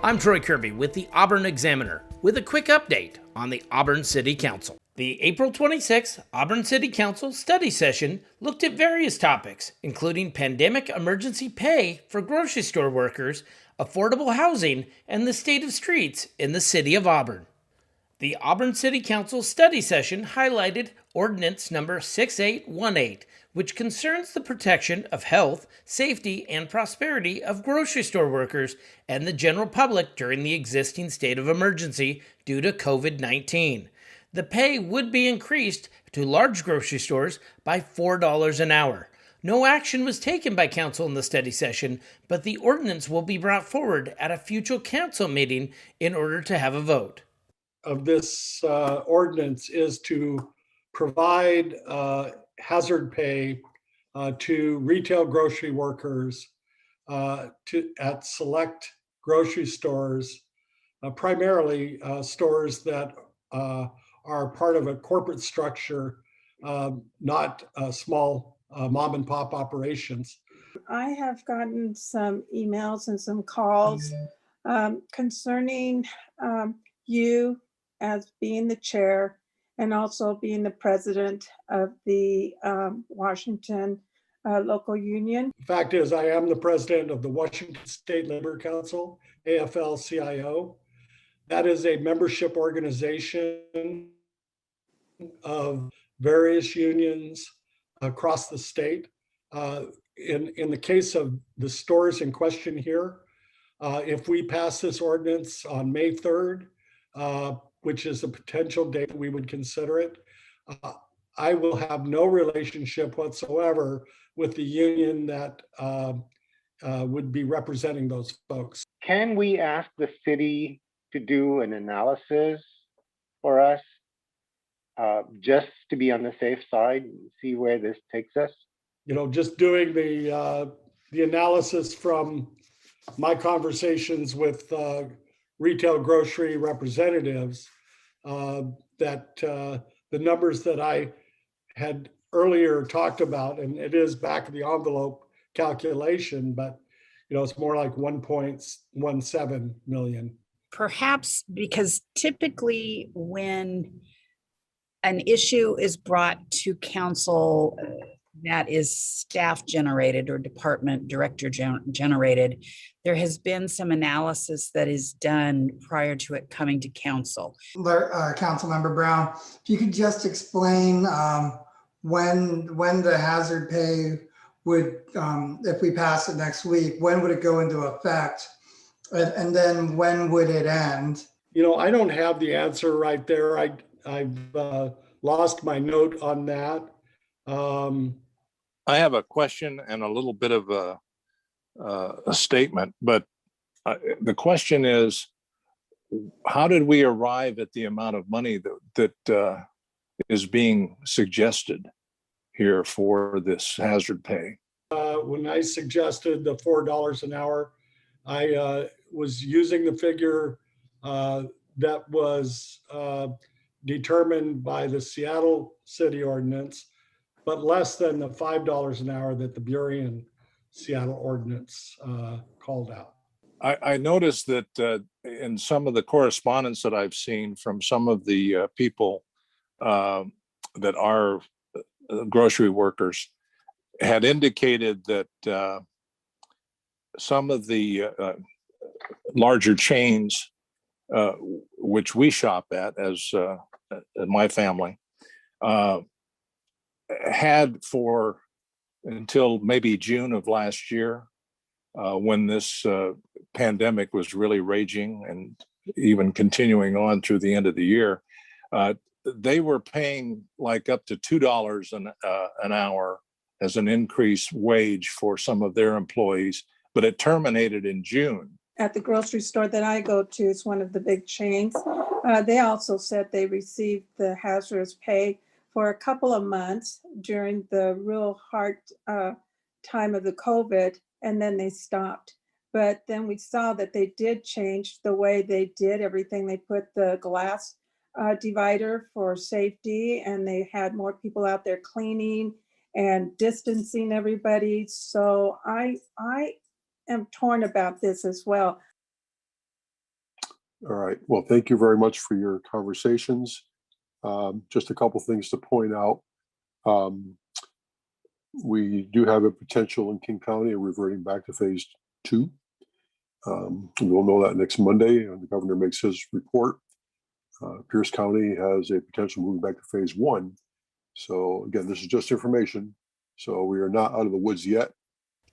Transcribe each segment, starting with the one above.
I'm Troy Kirby with the Auburn Examiner with a quick update on the Auburn City Council. The April 26th Auburn City Council study session looked at various topics, including pandemic emergency pay for grocery store workers, affordable housing, and the state of streets in the city of Auburn. The Auburn City Council study session highlighted Ordinance Number 6818, which concerns the protection of health, safety, and prosperity of grocery store workers and the general public during the existing state of emergency due to COVID-19. The pay would be increased to large grocery stores by $4 an hour. No action was taken by council in the study session, but the ordinance will be brought forward at a future council meeting in order to have a vote. Of this ordinance is to provide hazard pay to retail grocery workers at select grocery stores, primarily stores that are part of a corporate structure, not small mom and pop operations. I have gotten some emails and some calls concerning you as being the chair and also being the president of the Washington local union. The fact is, I am the president of the Washington State Labor Council, AFL-CIO. That is a membership organization of various unions across the state. In the case of the stores in question here, if we pass this ordinance on May 3rd, which is a potential date we would consider it, I will have no relationship whatsoever with the union that would be representing those folks. Can we ask the city to do an analysis for us, just to be on the safe side and see where this takes us? You know, just doing the analysis from my conversations with retail grocery representatives, that the numbers that I had earlier talked about, and it is back of the envelope calculation, but it's more like 1.17 million. Perhaps because typically when an issue is brought to council that is staff generated or department director generated, there has been some analysis that is done prior to it coming to council. Councilmember Brown, if you could just explain when the hazard pay would, if we pass it next week, when would it go into effect? And then when would it end? I don't have the answer right there. I've lost my note on that. I have a question and a little bit of a statement, but the question is, how did we arrive at the amount of money that is being suggested here for this hazard pay? When I suggested the $4 an hour, I was using the figure that was determined by the Seattle City Ordinance, but less than the $5 an hour that the Burien Seattle Ordinance called out. I noticed that in some of the correspondence that I've seen from some of the people that are grocery workers had indicated that some of the larger chains, which we shop at as my family, had for until maybe June of last year, when this pandemic was really raging and even continuing on through the end of the year, they were paying like up to $2 an hour as an increased wage for some of their employees, but it terminated in June. At the grocery store that I go to, it's one of the big chains. They also said they received the hazardous pay for a couple of months during the real hard time of the COVID, and then they stopped. But then we saw that they did change the way they did everything. They put the glass divider for safety, and they had more people out there cleaning and distancing everybody. So I am torn about this as well. All right. Well, thank you very much for your conversations. Just a couple things to point out. We do have a potential in King County of reverting back to phase 2. We'll know that next Monday when the governor makes his report. Pierce County has a potential moving back to phase 1. So again, this is just information. So we are not out of the woods yet.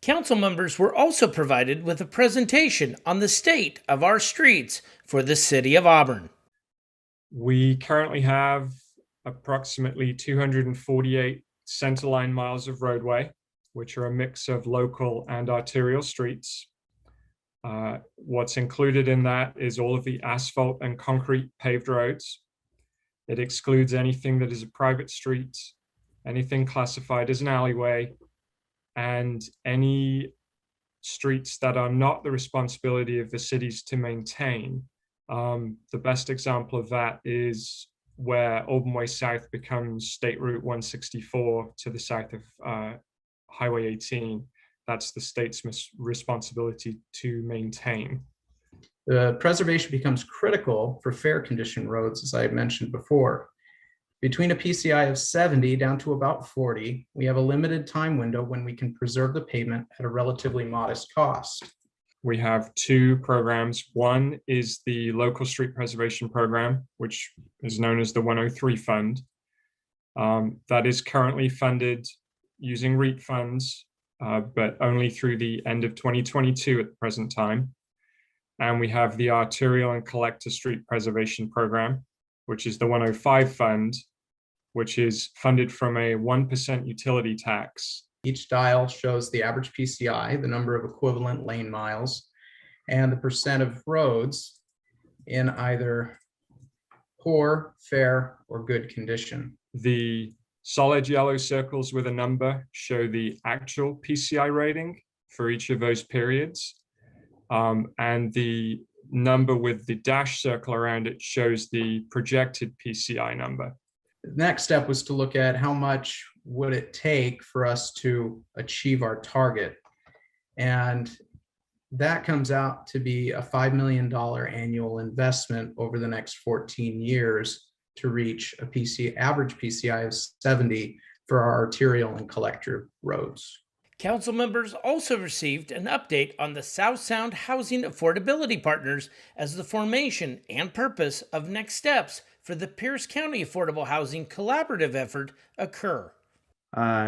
Council members were also provided with a presentation on the state of our streets for the City of Auburn. We currently have approximately 248 centerline miles of roadway, which are a mix of local and arterial streets. What's included in that is all of the asphalt and concrete paved roads. It excludes anything that is a private street, anything classified as an alleyway, and any streets that are not the responsibility of the cities to maintain. The best example of that is where Auburn Way South becomes State Route 164 to the south of Highway 18. That's the state's responsibility to maintain. The preservation becomes critical for fair condition roads, as I mentioned before. Between a PCI of 70 down to about 40, we have a limited time window when we can preserve the pavement at a relatively modest cost. We have 2 programs. One is the Local Street Preservation Program, which is known as the 103 Fund. That is currently funded using REAP funds, but only through the end of 2022 at the present time. And we have the Arterial and Collector Street Preservation Program, which is the 105 Fund, which is funded from a 1% utility tax. Each dial shows the average PCI, the number of equivalent lane miles, and the percent of roads in either poor, fair, or good condition. The solid yellow circles with a number show the actual PCI rating for each of those periods. And the number with the dash circle around it shows the projected PCI number. The next step was to look at how much would it take for us to achieve our target. And that comes out to be a $5 million annual investment over the next 14 years to reach a average PCI of 70 for our arterial and collector roads. Council members also received an update on the South Sound Housing Affordability Partners as the formation and purpose of next steps for the Pierce County Affordable Housing Collaborative effort occur.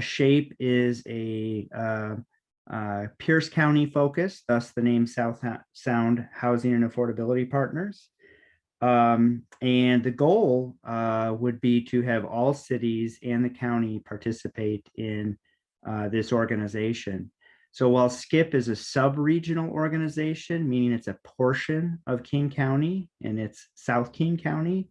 SHAPE is a Pierce County focus, thus the name South Sound Housing and Affordability Partners. And the goal would be to have all cities and the county participate in this organization. So while SKIP is a sub-regional organization, meaning it's a portion of King County and it's South King County,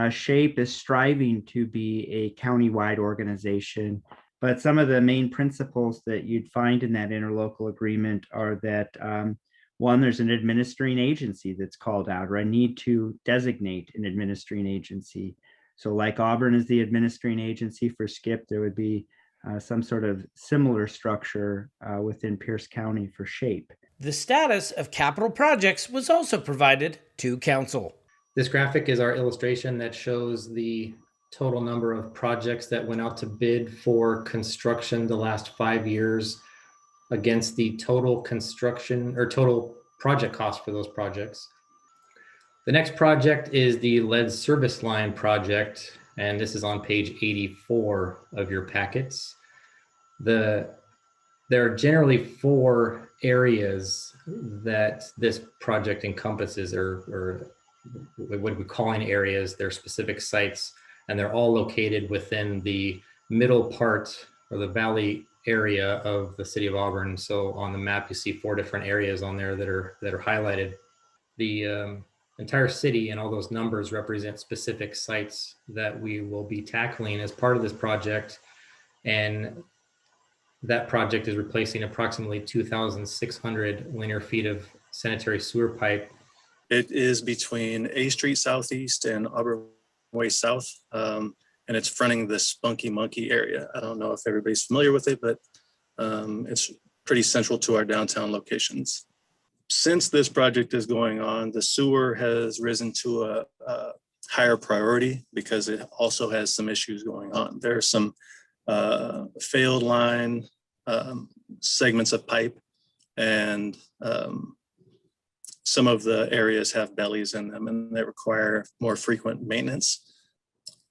SHAPE is striving to be a county-wide organization. But some of the main principles that you'd find in that interlocal agreement are that, one, there's an administering agency that's called out, or I need to designate an administering agency. So like Auburn is the administering agency for SKIP, there would be some sort of similar structure within Pierce County for SHAPE. The status of capital projects was also provided to council. This graphic is our illustration that shows the total number of projects that went out to bid for construction the last 5 years against the total construction or total project cost for those projects. The next project is the lead service line project, and this is on page 84 of your packets. There are generally 4 areas that this project encompasses, or what we're calling areas. They're specific sites, and they're all located within the middle part or the valley area of the city of Auburn. So on the map, you see 4 different areas on there that are highlighted. The entire city and all those numbers represent specific sites that we will be tackling as part of this project. And that project is replacing approximately 2,600 linear feet of sanitary sewer pipe. It is between A Street Southeast and Auburn Way South, and it's fronting the Spunky Monkey area. I don't know if everybody's familiar with it, but it's pretty central to our downtown locations. Since this project is going on, the sewer has risen to a higher priority because it also has some issues going on. There are some failed line segments of pipe, and some of the areas have bellies in them and they require more frequent maintenance.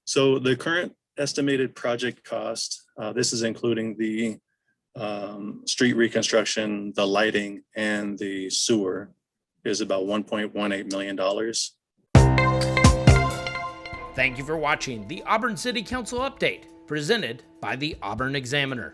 So the current estimated project cost, this is including the street reconstruction, the lighting, and the sewer, is about $1.18 million. Thank you for watching the Auburn City Council update presented by the Auburn Examiner.